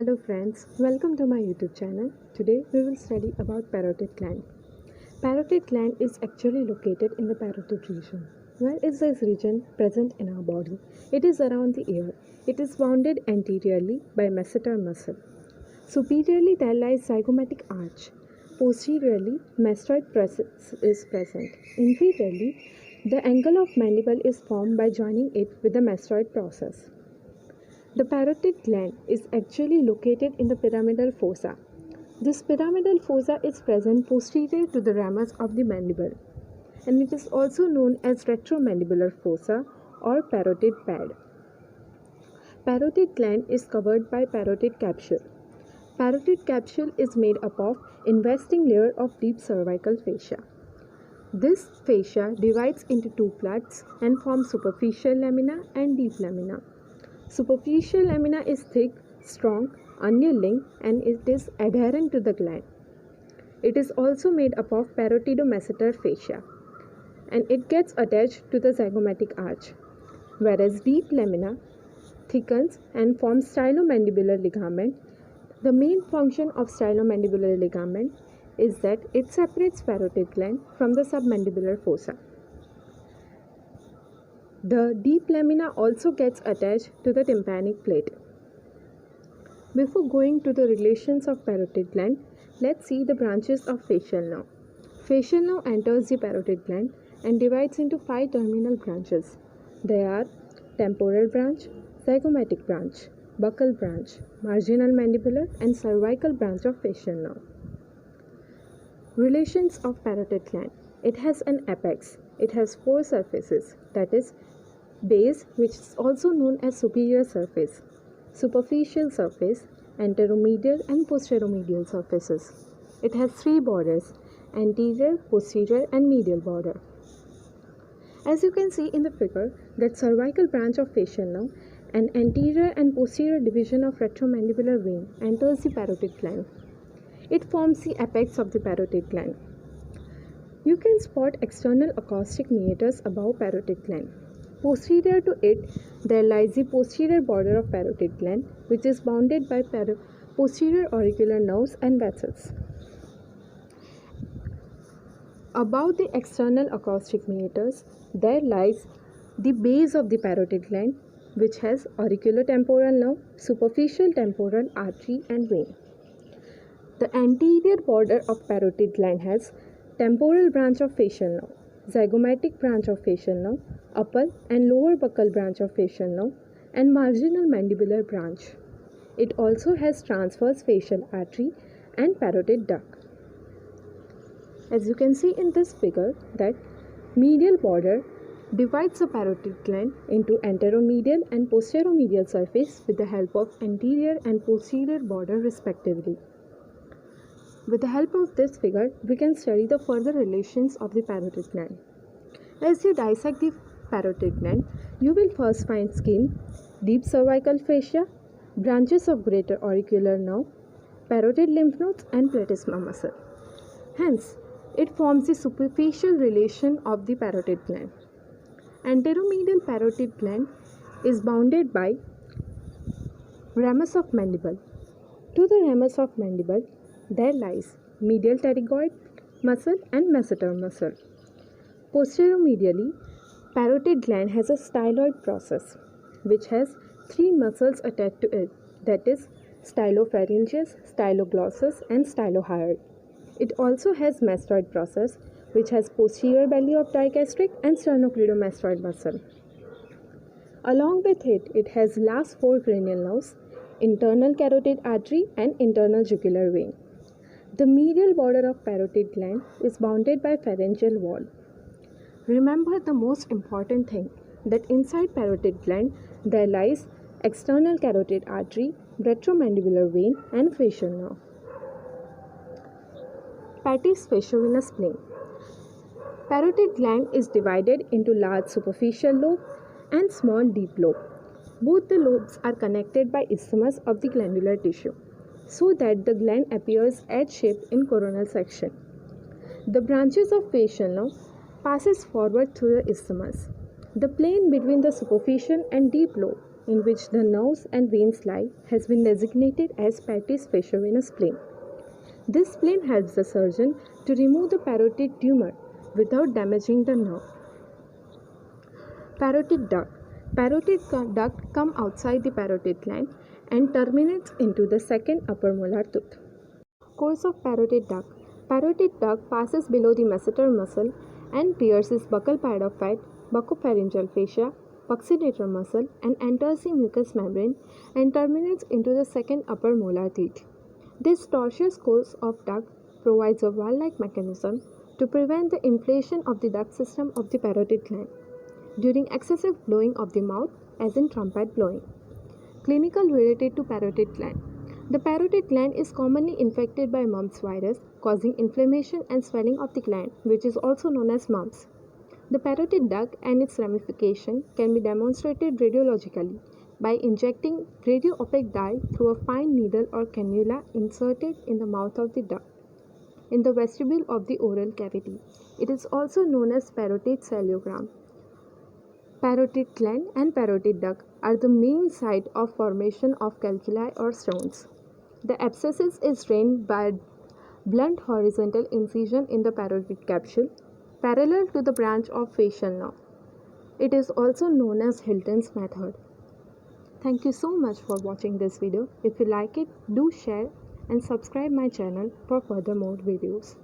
Hello friends, welcome to my YouTube channel. Today we will study about parotid gland. Parotid gland is actually located in the parotid region. Where is this region present in our body? It is around the ear. It is bounded anteriorly by masseter muscle. Superiorly there lies zygomatic arch. Posteriorly mastoid process is present. Inferiorly the angle of mandible is formed by joining it with the mastoid process. The parotid gland is actually located in the pyramidal fossa. This pyramidal fossa is present posterior to the ramus of the mandible, and it is also known as retromandibular fossa or parotid pad. Parotid gland is covered by parotid capsule. Parotid capsule is made up of investing layer of deep cervical fascia. This fascia divides into two parts and forms superficial lamina and deep lamina. Superficial lamina is thick, strong, unyielding, and it is adherent to the gland. It is also made up of parotidomasseter fascia, and it gets attached to the zygomatic arch, whereas deep lamina thickens and forms stylomandibular ligament. The main function of stylomandibular ligament is that it separates parotid gland from the submandibular fossa. The deep lamina also gets attached to the tympanic plate. Before going to the relations of parotid gland, let's see the branches of facial nerve. Facial nerve enters the parotid gland and divides into 5 terminal branches. They are temporal branch, zygomatic branch, buccal branch, marginal mandibular and cervical branch of facial nerve. Relations of parotid gland. It has an apex. It has 4 surfaces, that is base, which is also known as superior surface, superficial surface, anteromedial and posteromedial surfaces. It has 3 borders, anterior, posterior and medial border. As you can see in the figure, that cervical branch of facial nerve, an anterior and posterior division of retromandibular vein enters the parotid gland. It forms the apex of the parotid gland. You can spot external acoustic meatus above parotid gland. Posterior to it, there lies the posterior border of parotid gland, which is bounded by posterior auricular nerves and vessels. Above the external acoustic meatus, there lies the base of the parotid gland, which has auriculotemporal nerve, superficial temporal artery and vein. The anterior border of parotid gland has temporal branch of facial nerve, zygomatic branch of facial nerve, upper and lower buccal branch of facial nerve, and marginal mandibular branch. It also has transverse facial artery and parotid duct. As you can see in this figure, that medial border divides the parotid gland into anteromedial and posteromedial surface with the help of anterior and posterior border respectively. With the help of this figure, we can study the further relations of the parotid gland. As you dissect the parotid gland, you will first find skin, deep cervical fascia, branches of greater auricular nerve, parotid lymph nodes and platysma muscle. Hence, it forms the superficial relation of the parotid gland. Anteromedial parotid gland is bounded by ramus of mandible. To the ramus of mandible, there lies medial pterygoid muscle and masseter muscle. Posteromedially, parotid gland has a styloid process, which has 3 muscles attached to it, that is stylopharyngeus, styloglossus and stylohyoid. It also has mastoid process, which has posterior belly of digastric and sternocleidomastoid muscle. Along with it, it has last 4 cranial nerves, internal carotid artery and internal jugular vein. The medial border of parotid gland is bounded by pharyngeal wall. Remember the most important thing, that inside parotid gland there lies external carotid artery, retromandibular vein and facial nerve. Patey's faciovenous plain. Parotid gland is divided into large superficial lobe and small deep lobe. Both the lobes are connected by isthmus of the glandular tissue, so that the gland appears edge-shaped in coronal section. The branches of facial nerve passes forward through the isthmus. The plane between the superficial and deep lobe in which the nerves and veins lie has been designated as Patty's fasciavenous plane. This plane helps the surgeon to remove the parotid tumor without damaging the nerve. Parotid duct. Parotid duct come outside the parotid gland and terminates into the second upper molar tooth. Course of parotid duct. Parotid duct passes below the masseter muscle and pierces buccal pad of fat, buccopharyngeal fascia, buccinator muscle and enters the mucous membrane and terminates into the second upper molar teeth. This tortuous course of duct provides a valve-like mechanism to prevent the inflation of the duct system of the parotid gland during excessive blowing of the mouth, as in trumpet blowing. Clinical related to parotid gland. The parotid gland is commonly infected by mumps virus, causing inflammation and swelling of the gland, which is also known as mumps. The parotid duct and its ramification can be demonstrated radiologically by injecting radio-opaque dye through a fine needle or cannula inserted in the mouth of the duct in the vestibule of the oral cavity. It is also known as parotid cellogram. Parotid gland and parotid duct are the main site of formation of calculi or stones. The abscess is drained by a blunt horizontal incision in the parotid capsule, parallel to the branch of facial nerve. It is also known as Hilton's method. Thank you so much for watching this video. If you like it, do share and subscribe my channel for further more videos.